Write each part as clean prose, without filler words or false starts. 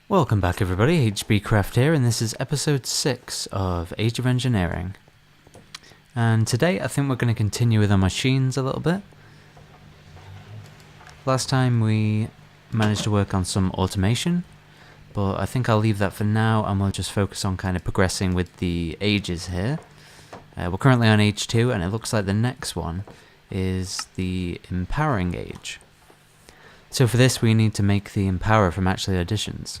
Welcome back everybody, HBCraft here, and this is episode 6 of Age of Engineering. And today I think we're going to continue with our machines a little bit. Last time we managed to work on some automation, but I think I'll leave that for now and we'll just focus on kind of progressing with the ages here. We're currently on age 2 and it looks like the next one is the empowering age. So for this we need to make the empower from actually additions.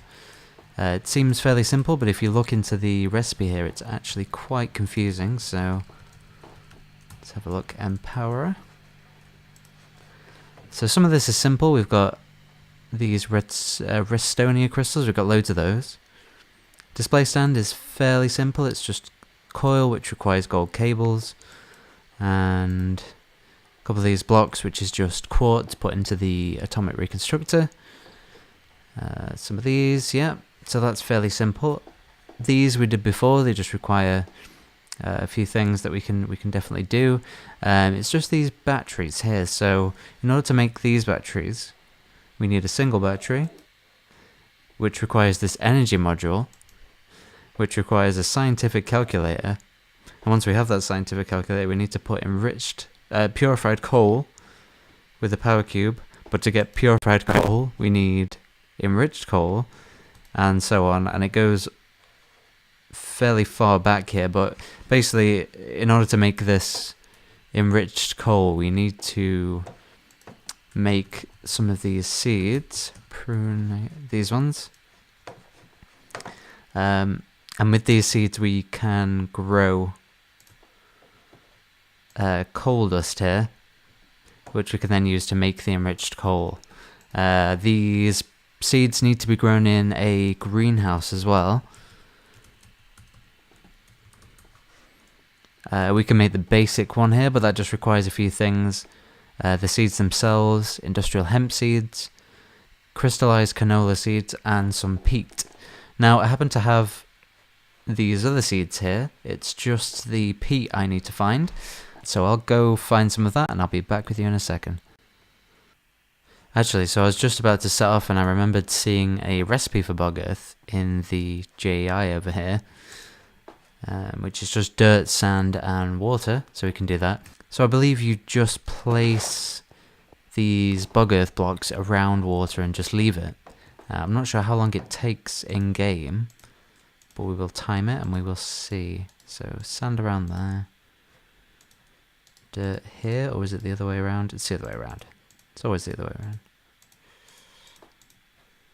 It seems fairly simple, but if you look into the recipe here, it's actually quite confusing, so let's have a look. Empower. So some of this is simple. We've got these Redstonia crystals, we've got loads of those. Display stand is fairly simple, it's just coil, which requires gold cables, and a couple of these blocks, which is just quartz put into the atomic reconstructor. Some of these, yeah. So that's fairly simple. These we did before, they just require a few things that we can definitely do. It's just these batteries here. So in order to make these batteries, we need a single battery, which requires this energy module, which requires a scientific calculator. And once we have that scientific calculator, we need to put enriched, purified coal with a power cube. But to get purified coal, we need enriched coal, and so on, and it goes fairly far back here, but basically in order to make this enriched coal we need to make some of these seeds, prune these ones, and with these seeds we can grow coal dust here, which we can then use to make the enriched coal. These seeds need to be grown in a greenhouse as well. We can make the basic one here, but that just requires a few things. The seeds themselves, industrial hemp seeds, crystallized canola seeds, and some peat. Now I happen to have these other seeds here. It's just the peat I need to find. So I'll go find some of that and I'll be back with you in a second. Actually, so I was just about to set off and I remembered seeing a recipe for bog earth in the JEI over here, which is just dirt, sand and water, so we can do that. So I believe you just place these bog earth blocks around water and just leave it. I'm not sure how long it takes in game, but we will time it and we will see. So sand around there, dirt here, or is it the other way around? It's the other way around. It's always the other way around.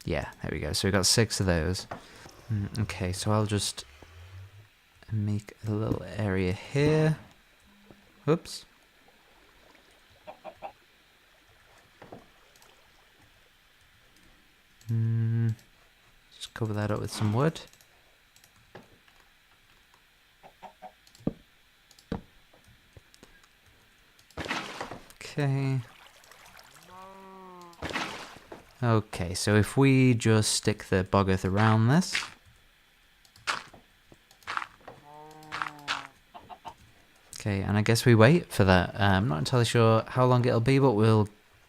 Yeah, there we go. So we got 6 of those. Okay, so I'll just make a little area here. Oops. Just cover that up with some wood. Okay. Okay, so if we just stick the bog earth around this. Okay, and I guess we wait for that. I'm not entirely sure how long it'll be, but we'll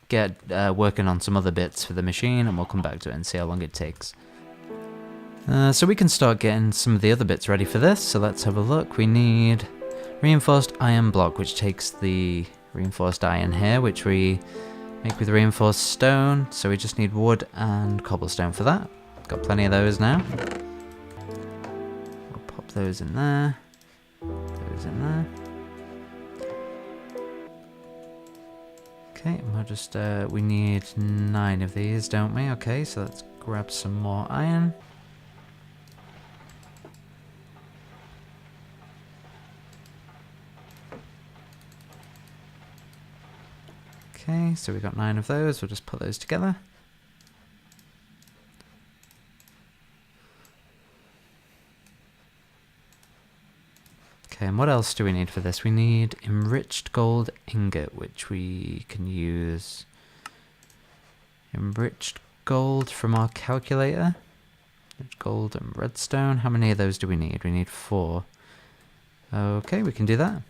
get working on some other bits for the machine and we'll come back to it and see how long it takes. So we can start getting some of the other bits ready for this, so let's have a look. We need reinforced iron block, which takes the reinforced iron here, which we make with reinforced stone, so we just need wood and cobblestone for that. Got plenty of those now. We'll pop those in there, those in there. Okay, we'll just, we need 9 of these, don't we? Okay, so let's grab some more iron. Okay, so we got 9 of those, we'll just put those together. Okay, and what else do we need for this? We need enriched gold ingot, which we can use enriched gold from our calculator. Gold and redstone. How many of those do we need? We need 4. Okay, we can do that.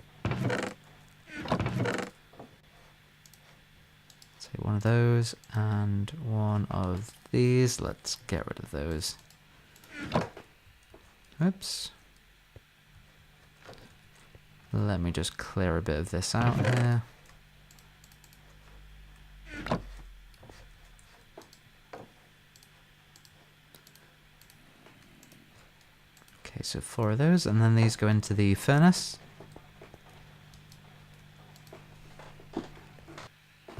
Let's Take one of those and one of these. Let's get rid of those. Oops. Let me just clear a bit of this out here. Okay, so 4 of those, and then these go into the furnace.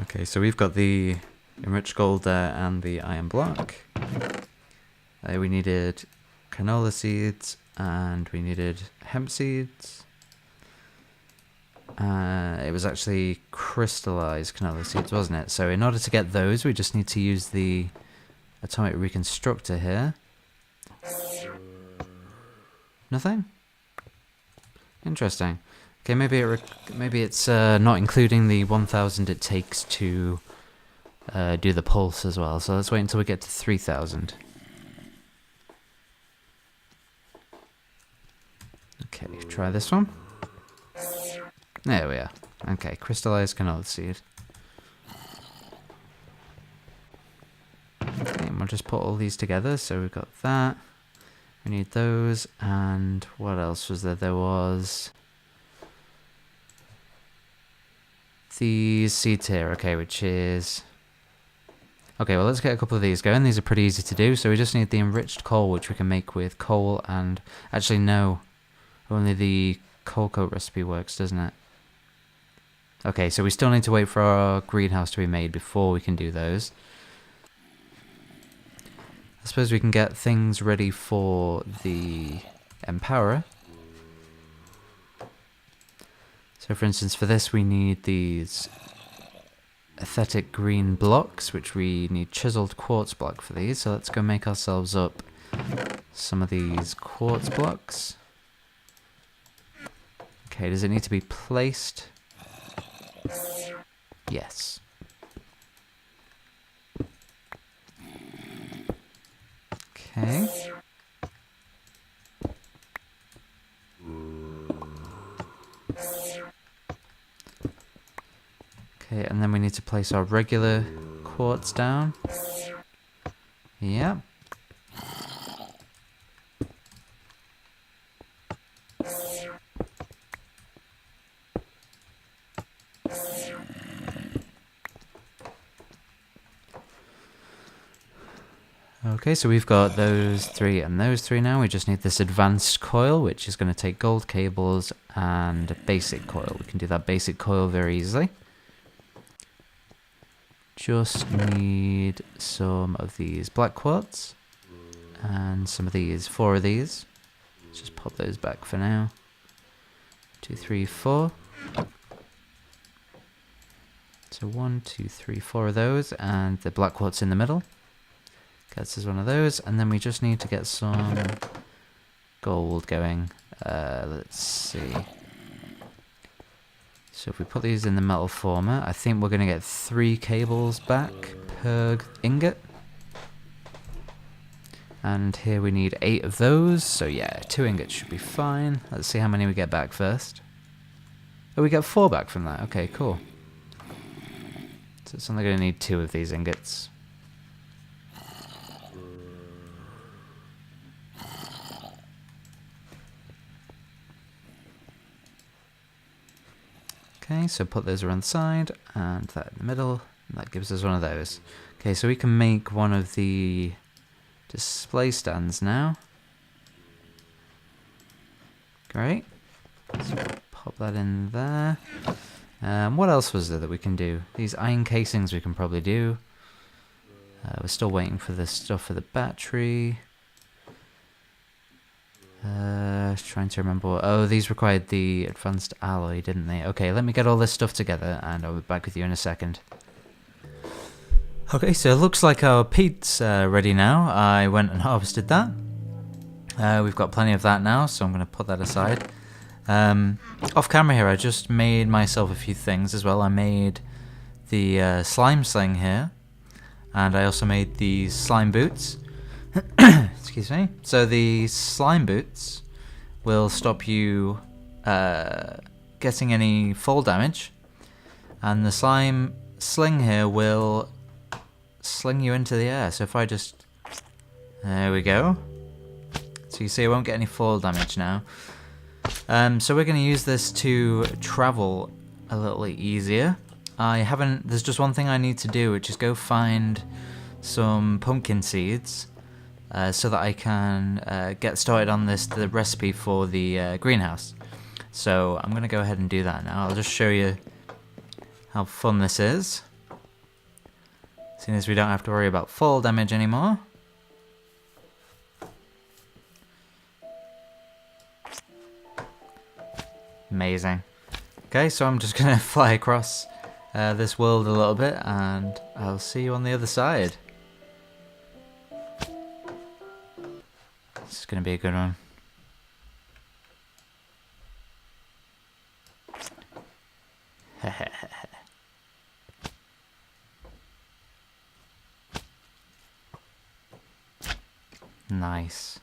Okay, so we've got the enriched gold there and the iron block. We needed canola seeds and we needed hemp seeds. It was actually crystallized canola seeds, wasn't it? So in order to get those, we just need to use the atomic reconstructor here. Nothing? Interesting. Okay, maybe it's not including the 1,000 it takes to do the pulse as well. So let's wait until we get to 3,000. Okay, try this one. There we are. Okay, crystallized canola seed. Okay, and we'll just put all these together. So we've got that. We need those, and what else was there? There was these seeds here, okay, which is... Okay, well, let's get a couple of these going. These are pretty easy to do, so we just need the enriched coal, which we can make with coal and... Actually, no. Only the coal coat recipe works, doesn't it? Okay, so we still need to wait for our greenhouse to be made before we can do those. I suppose we can get things ready for the Empowerer. So for instance, for this we need these aesthetic green blocks, which we need chiseled quartz block for these. So let's go make ourselves up some of these quartz blocks. Okay, does it need to be placed? Yes. Okay. Okay, and then we need to place our regular quartz down. Yeah. Okay, so we've got those 3 and those 3 now. We just need this advanced coil, which is going to take gold cables and basic coil. We can do that basic coil very easily. Just need some of these black quartz and some of these, 4 of these. Let's just pop those back for now. 2, 3, 4. So 1, 2, 3, 4 of those, and the black quartz in the middle. Gets us one of those, and then we just need to get some gold going. Let's see. So if we put these in the metal former, I think we're going to get 3 cables back per ingot. And here we need 8 of those, so yeah, 2 ingots should be fine. Let's see how many we get back first. Oh, we get 4 back from that. Okay, cool. So it's only going to need 2 of these ingots. Okay, so put those around the side, and that in the middle, and that gives us one of those. Okay, so we can make one of the display stands now. Great. So pop that in there. What else was there that we can do? These iron casings we can probably do. We're still waiting for the stuff for the battery. Trying to remember what... Oh, these required the advanced alloy, didn't they? Okay, let me get all this stuff together and I'll be back with you in a second. Okay, so it looks like our peat's ready now. I went and harvested that. We've got plenty of that now, so I'm going to put that aside. Off camera here, I just made myself a few things as well. I made the slime sling here, and I also made these slime boots. Excuse me. So the slime boots will stop you getting any fall damage, and the slime sling here will sling you into the air. So if I just... There we go. So you see I won't get any fall damage now. So we're going to use this to travel a little easier. There's just one thing I need to do, which is go find some pumpkin seeds so that I can get started on the recipe for the greenhouse. So I'm going to go ahead and do that now. I'll just show you how fun this is. Seeing as we don't have to worry about fall damage anymore. Amazing. Okay, so I'm just going to fly across this world a little bit, and I'll see you on the other side. This is going to be a good one. Nice.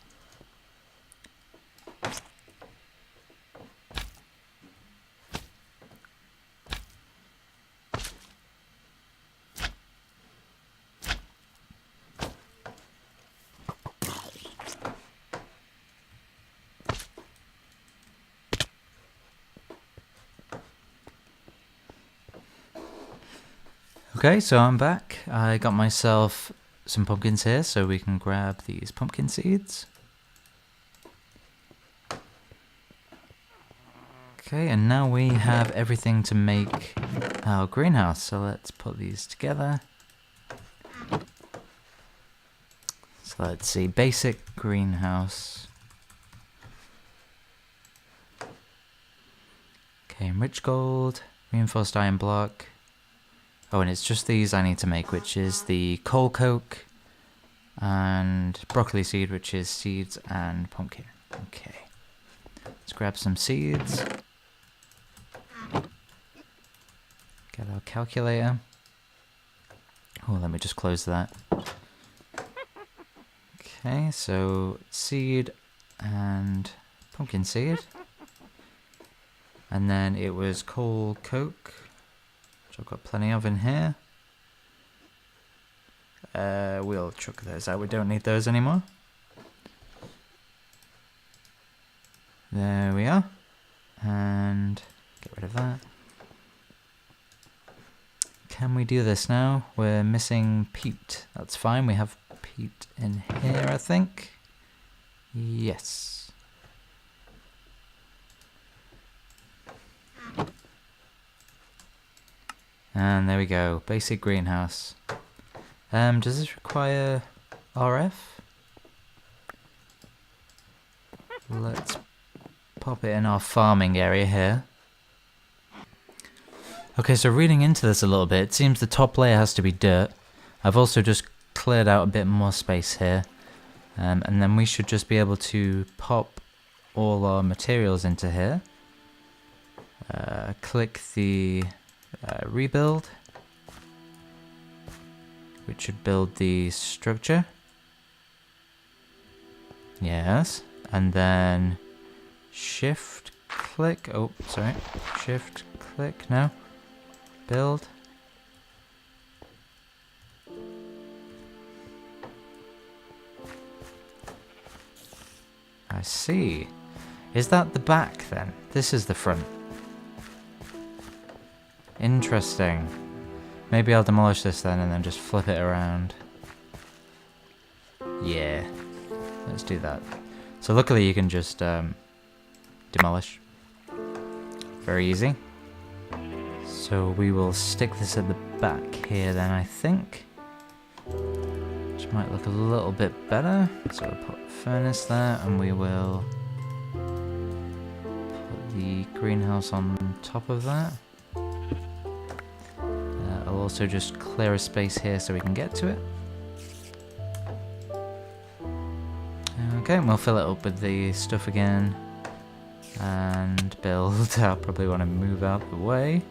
Okay, so I'm back. I got myself some pumpkins here, so we can grab these pumpkin seeds. Okay, and now we have everything to make our greenhouse, so let's put these together. So let's see, basic greenhouse. Okay, enriched gold, reinforced iron block. Oh, and it's just these I need to make, which is the coal coke and broccoli seed, which is seeds and pumpkin. Okay. Let's grab some seeds. Get our calculator. Oh, let me just close that. Okay, so seed and pumpkin seed. And then it was coal coke. I've got plenty of in here. We'll chuck those out. We don't need those anymore. There we are. And get rid of that. Can we do this now? We're missing peat. That's fine. We have peat in here, I think. Yes. And there we go, basic greenhouse. Does this require RF? Let's pop it in our farming area here. Okay, so reading into this a little bit, it seems the top layer has to be dirt. I've also just cleared out a bit more space here. And then we should just be able to pop all our materials into here. Click the rebuild, which should build the structure. Yes, and then shift click. Oh, sorry, shift click now. Build. I see. Is that the back then? This is the front. Interesting. Maybe I'll demolish this then and then just flip it around. Yeah. Let's do that. So luckily you can just demolish. Very easy. So we will stick this at the back here then, I think. Which might look a little bit better. So we'll put a furnace there and we will put the greenhouse on top of that. I'll also just clear a space here so we can get to it. Okay, and we'll fill it up with the stuff again. And build. I'll probably want to move out the way.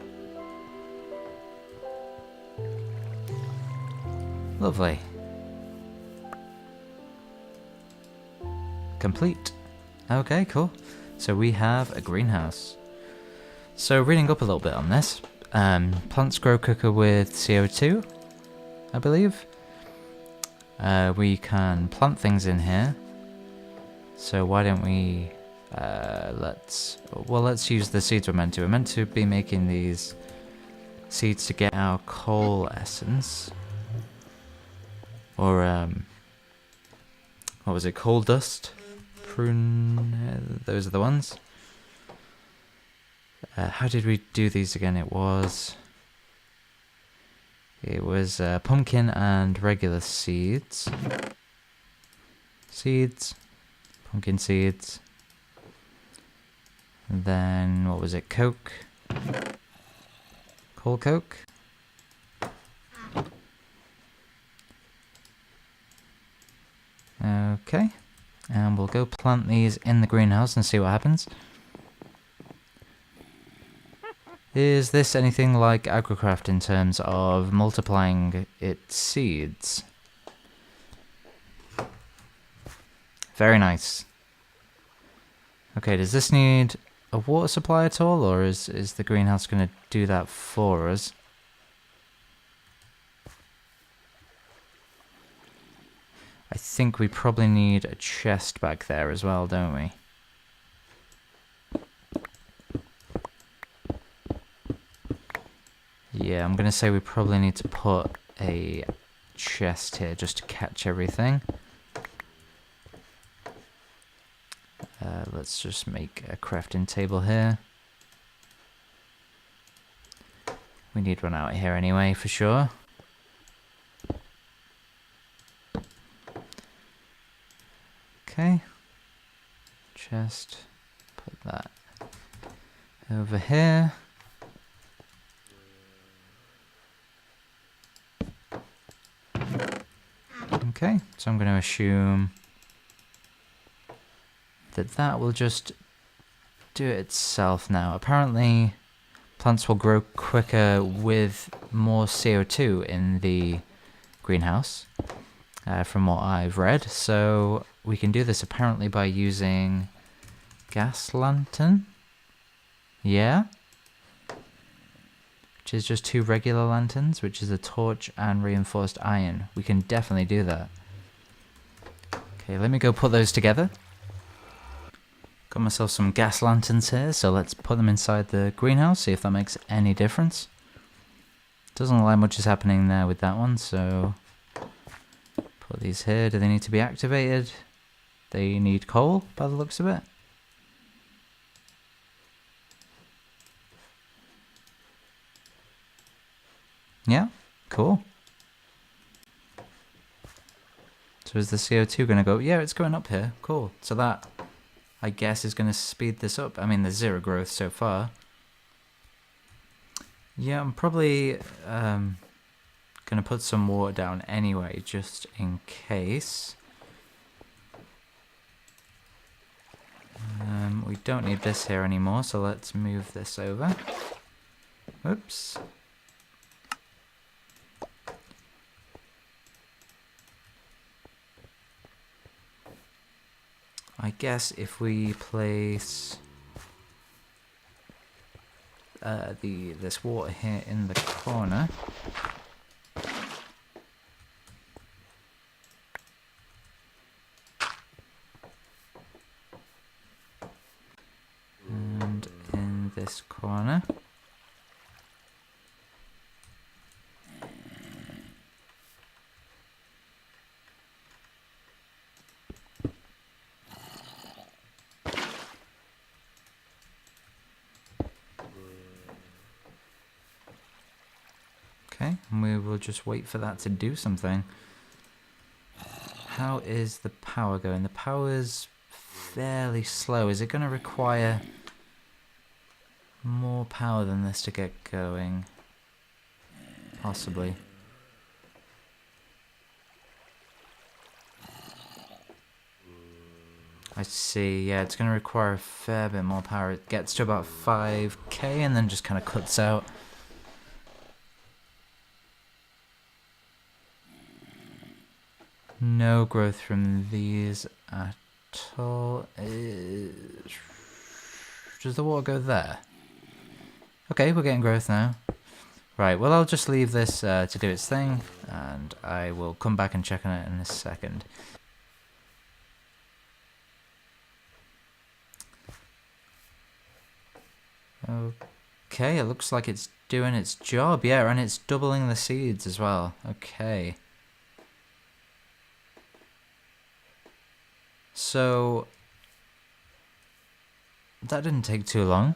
Lovely. Complete. Okay, cool. So we have a greenhouse. So reading up a little bit on this, plants grow quicker with CO2, I believe. We can plant things in here. So why don't we, let's use the seeds we're meant to. We're meant to be making these seeds to get our coal essence. Or, what was it, coal dust? Prune, those are the ones. How did we do these again? It was pumpkin and regular seeds. Pumpkin seeds. And then, what was it, coke? Coal coke? Okay, and we'll go plant these in the greenhouse and see what happens. Is this anything like HBCraft in terms of multiplying its seeds? Very nice. Okay, does this need a water supply at all, or is the greenhouse going to do that for us? I think we probably need a chest back there as well, don't we? Yeah, I'm gonna say we probably need to put a chest here just to catch everything. Let's just make a crafting table here. We need one out here anyway, for sure. Okay. Chest. Put that over here. Okay, so I'm going to assume that will just do it itself now. Apparently, plants will grow quicker with more CO2 in the greenhouse, from what I've read. So we can do this apparently by using gas lantern. Yeah. Which is just 2 regular lanterns, which is a torch and reinforced iron. We can definitely do that. Okay, let me go put those together. Got myself some gas lanterns here, so let's put them inside the greenhouse, see if that makes any difference. Doesn't look like much is happening there with that one, so put these here. Do they need to be activated? They need coal, by the looks of it. Yeah, cool. So is the CO2 going to go? Yeah, it's going up here. Cool. So that, I guess, is going to speed this up. I mean, there's 0 growth so far. Yeah, I'm probably going to put some water down anyway, just in case. We don't need this here anymore, so let's move this over. Oops. I guess if we place this water here in the corner, and in this corner, okay, and we will just wait for that to do something. How is the power going? The power's fairly slow. Is it going to require more power than this to get going? Possibly. I see, yeah, it's going to require a fair bit more power. It gets to about 5k and then just kind of cuts out. No growth from these at all. Does the water go there? Okay, we're getting growth now. Right, well I'll just leave this to do its thing, and I will come back and check on it in a second. Okay, it looks like it's doing its job, yeah, and it's doubling the seeds as well. Okay. So that didn't take too long,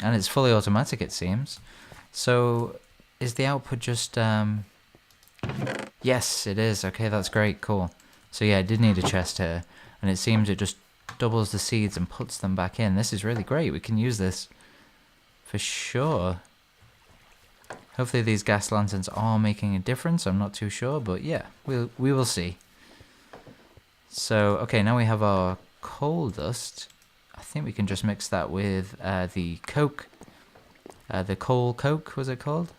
and it's fully automatic it seems. So is the output just yes, it is. Okay, that's great, cool. So yeah, it did need a chest here, and it seems it just doubles the seeds and puts them back in. This is really great. We can use this for sure. Hopefully these gas lanterns are making a difference. I'm not too sure, but yeah, we will see. So okay, now we have our coal dust. I think we can just mix that with the coke. The coal coke, was it called?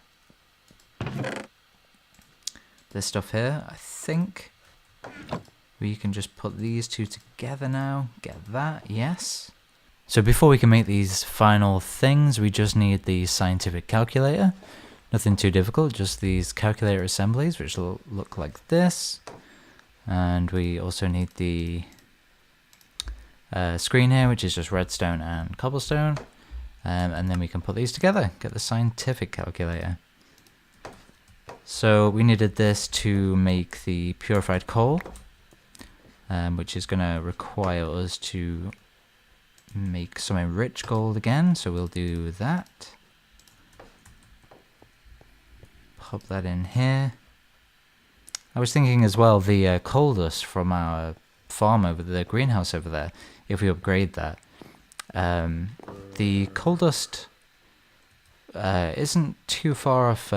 This stuff here, I think we can just put these two together now. Get that, yes. So before we can make these final things, we just need the scientific calculator. Nothing too difficult, just these calculator assemblies, which will look like this. And we also need the screen here, which is just redstone and cobblestone. And then we can put these together, get the scientific calculator. So we needed this to make the purified coal, which is going to require us to make some enriched gold again, so we'll do that. Pop that in here. I was thinking as well, the coal dust from our farm over the greenhouse over there, if we upgrade that, the coal dust isn't too far off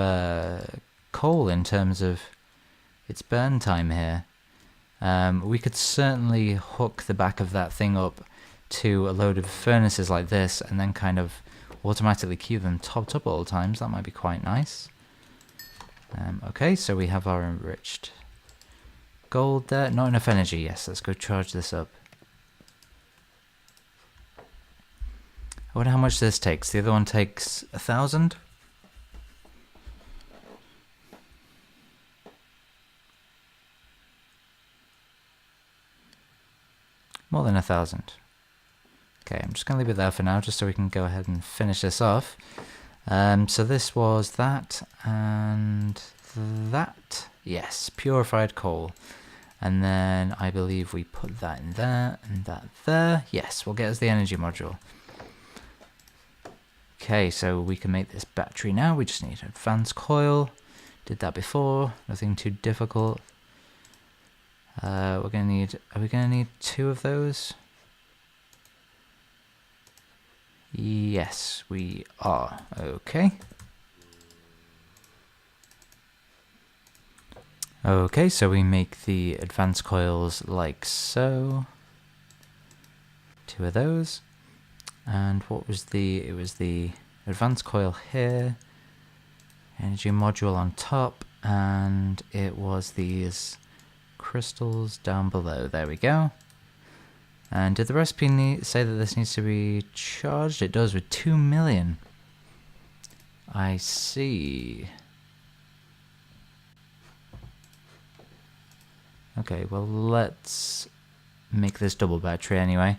coal in terms of its burn time here. We could certainly hook the back of that thing up to a load of furnaces like this and then kind of automatically keep them topped up at all times. That might be quite nice. Okay, so we have our enriched gold there. Not enough energy. Yes, let's go charge this up. I wonder how much this takes. The other one takes 1,000. More than 1,000. Okay, I'm just going to leave it there for now, just so we can go ahead and finish this off. So this was that and that. Yes, purified coal. And then I believe we put that in there and that there. Yes, we'll get us the energy module. Okay, so we can make this battery now. We just need an advanced coil. Did that before. Nothing too difficult. We're gonna need. Are we gonna need 2 of those? Yes, we are. Okay. Okay, so we make the advanced coils like so. 2 of those. And what was it was the advanced coil here. Energy module on top. And it was these crystals down below. There we go. And did the recipe say that this needs to be charged? It does, with 2 million. I see. Okay, well let's make this double battery anyway.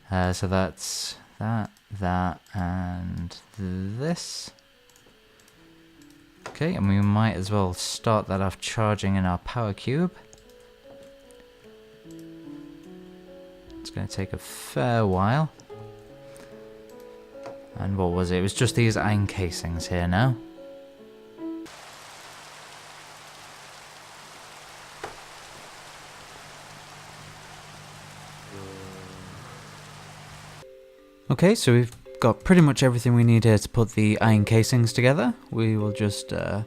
So that's that, and this. Okay, and we might as well start that off charging in our power cube. It's going to take a fair while. And what was it? It was just these iron casings here now. Okay, so we've got pretty much everything we need here to put the iron casings together. We will just make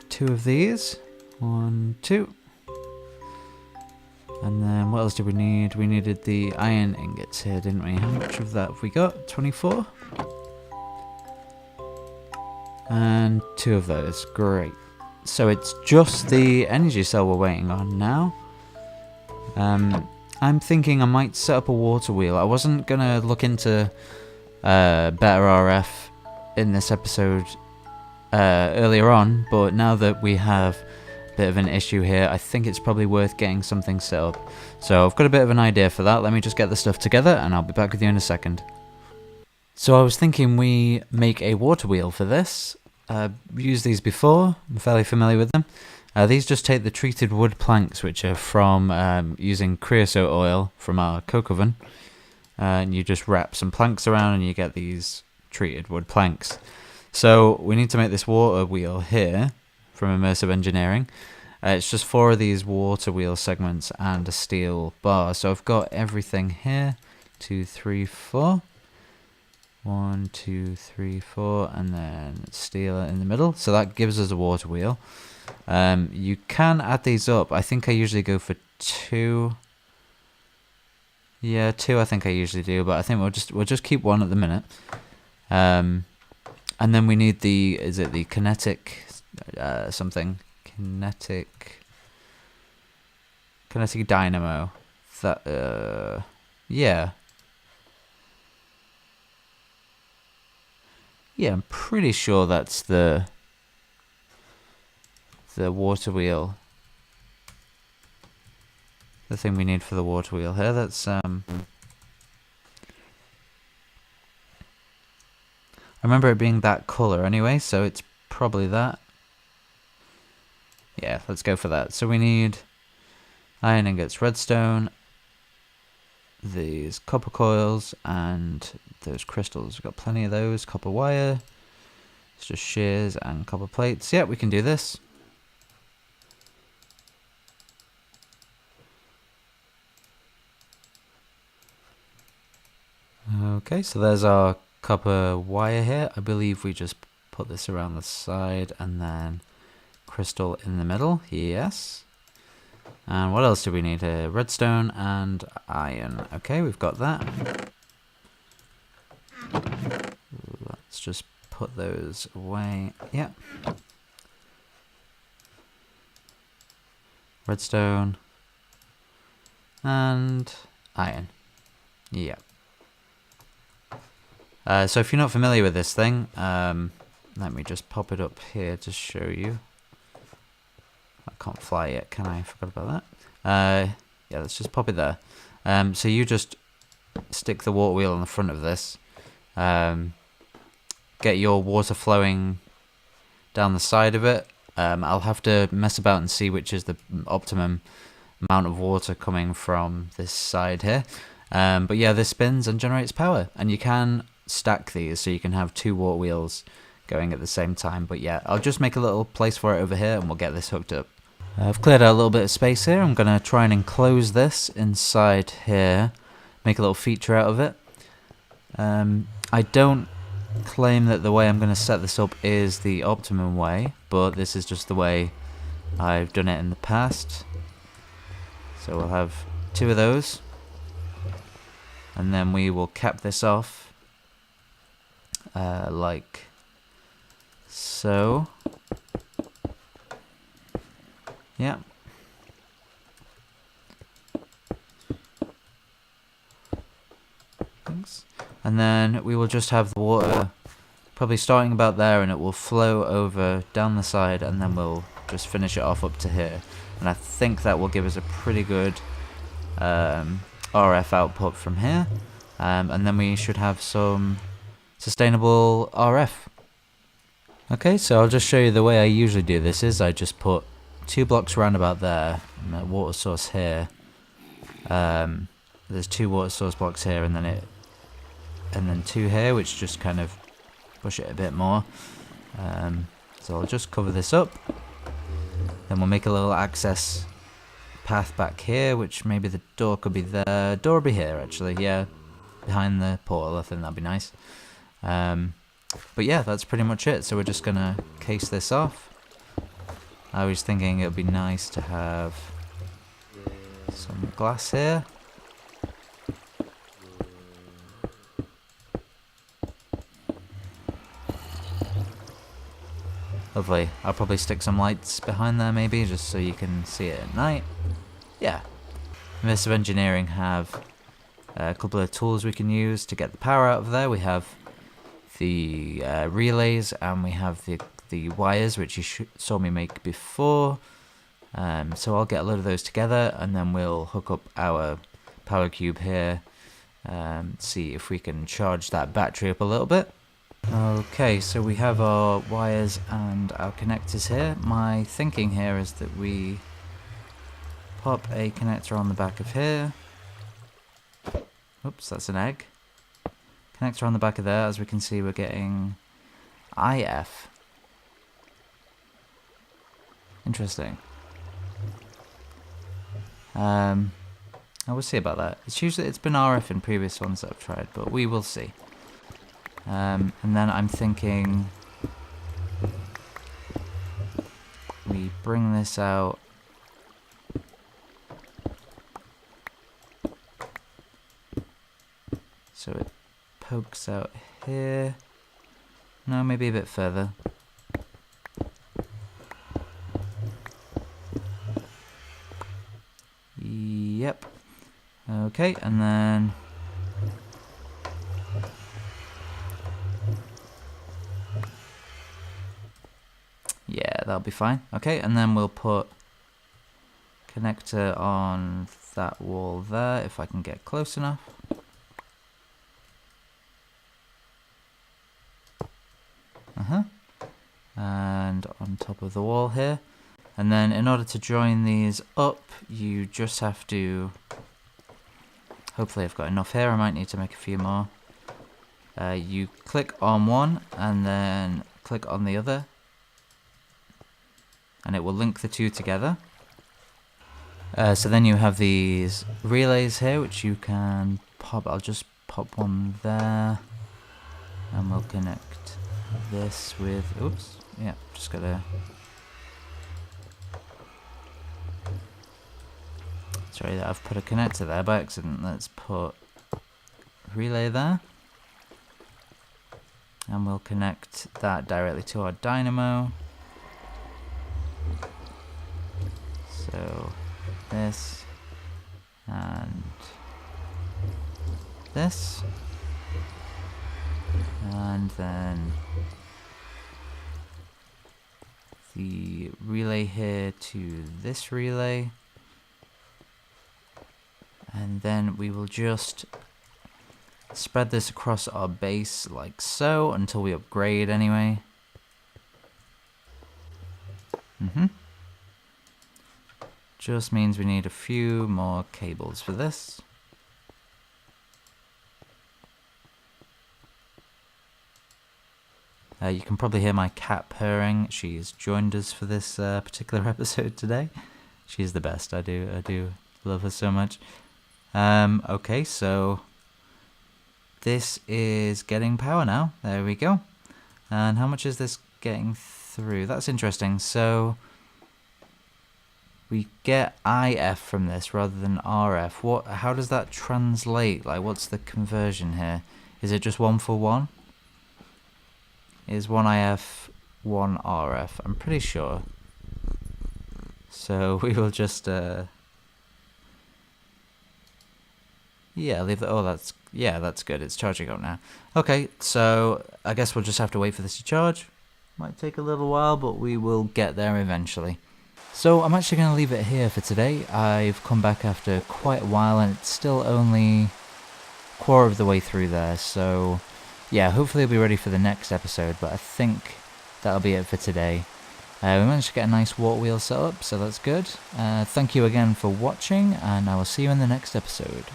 2 of these. 1, 2. And then what else did we need? We needed the iron ingots here, didn't we? How much of that have we got? 24? And 2 of those. Great. So it's just the energy cell we're waiting on now. I'm thinking I might set up a water wheel. I wasn't going to look into better RF in this episode earlier on, but now that we have a bit of an issue here, I think it's probably worth getting something set up. So I've got a bit of an idea for that. Let me just get the stuff together and I'll be back with you in a second. So I was thinking we make a water wheel for this. I've used these before, I'm fairly familiar with them. These just take the treated wood planks, which are from using creosote oil from our coke oven. And you just wrap some planks around and you get these treated wood planks. So we need to make this water wheel here from Immersive Engineering. It's just 4 of these water wheel segments and a steel bar. So I've got everything here. 2, 3, 4. 1, 2, 3, 4, and then steel in the middle. So that gives us a water wheel. You can add these up. I think I usually go for 2. Yeah, 2 I think I usually do, but I think we'll just keep 1 at the minute. And then we need the kinetic something, kinetic dynamo. That yeah. Yeah, I'm pretty sure that's the water wheel. The thing we need for the water wheel here. That's I remember it being that color anyway, so it's probably that. Yeah, let's go for that. So we need iron ingots, redstone, these copper coils, and those crystals. We've got plenty of those. Copper wire. It's just shears and copper plates. Yeah, we can do this. Okay, so there's our copper wire here. I believe we just put this around the side and then crystal in the middle. Yes. And what else do we need here? Redstone and iron. Okay, we've got that. Let's just put those away. Yeah. Redstone and iron. Yeah. So if you're not familiar with this thing, let me just pop it up here to show you. I can't fly yet, can I? Forgot about that. Yeah, let's just pop it there. So you just stick the water wheel on the front of this. Get your water flowing down the side of it. I'll have to mess about and see which is the optimum amount of water coming from this side here. But yeah, this spins and generates power. And you can stack these so you can have 2 water wheels going at the same time. But yeah, I'll just make a little place for it over here and we'll get this hooked up. I've cleared out a little bit of space here. I'm going to try and enclose this inside here. Make a little feature out of it. I don't claim that the way I'm going to set this up is the optimum way, but this is just the way I've done it in the past. So we'll have 2 of those. And then we will cap this off. Like so. Yeah. Thanks. And then we will just have the water probably starting about there and it will flow over down the side and then we'll just finish it off up to here. And I think that will give us a pretty good RF output from here. And then we should have some sustainable RF. Okay, so I'll just show you the way I usually do this is I just put 2 blocks round about there and a water source here. There's 2 water source blocks here and then 2 here, which just kind of push it a bit more. So I'll just cover this up. Then we'll make a little access path back here, which maybe the door could be there. Door will be here actually, yeah. Behind the portal, I think that'd be nice. But yeah, that's pretty much it. So we're just gonna case this off. I was thinking it would be nice to have some glass here. Lovely. I'll probably stick some lights behind there maybe, just so you can see it at night. Yeah. Immersive Engineering have a couple of tools we can use to get the power out of there. We have the relays, and we have the wires, which you saw me make before. So I'll get a load of those together, and then we'll hook up our power cube here, see if we can charge that battery up a little bit. Okay, so we have our wires and our connectors here. My thinking here is that we pop a connector on the back of here. Oops, that's an egg. Connector on the back of there. As we can see, we're getting IF. Interesting. I will see about that. It's been RF in previous ones that I've tried, but we will see. And then I'm thinking we bring this out. So it pokes out here. No, maybe a bit further. Yep. Okay, and then yeah, that'll be fine. Okay, and then we'll put connector on that wall there, if I can get close enough. And on top of the wall here. And then in order to join these up, you just have to, hopefully I've got enough here, I might need to make a few more. You click on one and then click on the other, and it will link the two together. So then you have these relays here, which you can pop. I'll just pop one there, and we'll connect this with, oops, yeah, just gotta, sorry that I've put a connector there by accident. Let's put relay there, and we'll connect that directly to our dynamo. So this and this, and then the relay here to this relay, and then we will just spread this across our base like so until we upgrade anyway. Just means we need a few more cables for this. You can probably hear my cat purring. She's joined us for this particular episode today. She's the best. I do love her so much. Okay, so this is getting power now. There we go. And how much is this getting through? That's interesting. So we get IF from this rather than RF. How does that translate? Like, what's the conversion here? Is it just 1 for 1? Is 1 IF, 1 RF? I'm pretty sure. So we will just yeah, leave that. Oh, that's good. It's charging up now. Okay, so I guess we'll just have to wait for this to charge. Might take a little while, but we will get there eventually. So I'm actually going to leave it here for today. I've come back after quite a while, and it's still only a quarter of the way through there. So yeah, hopefully I'll be ready for the next episode, but I think that'll be it for today. We managed to get a nice water wheel set up, so that's good. Thank you again for watching, and I will see you in the next episode.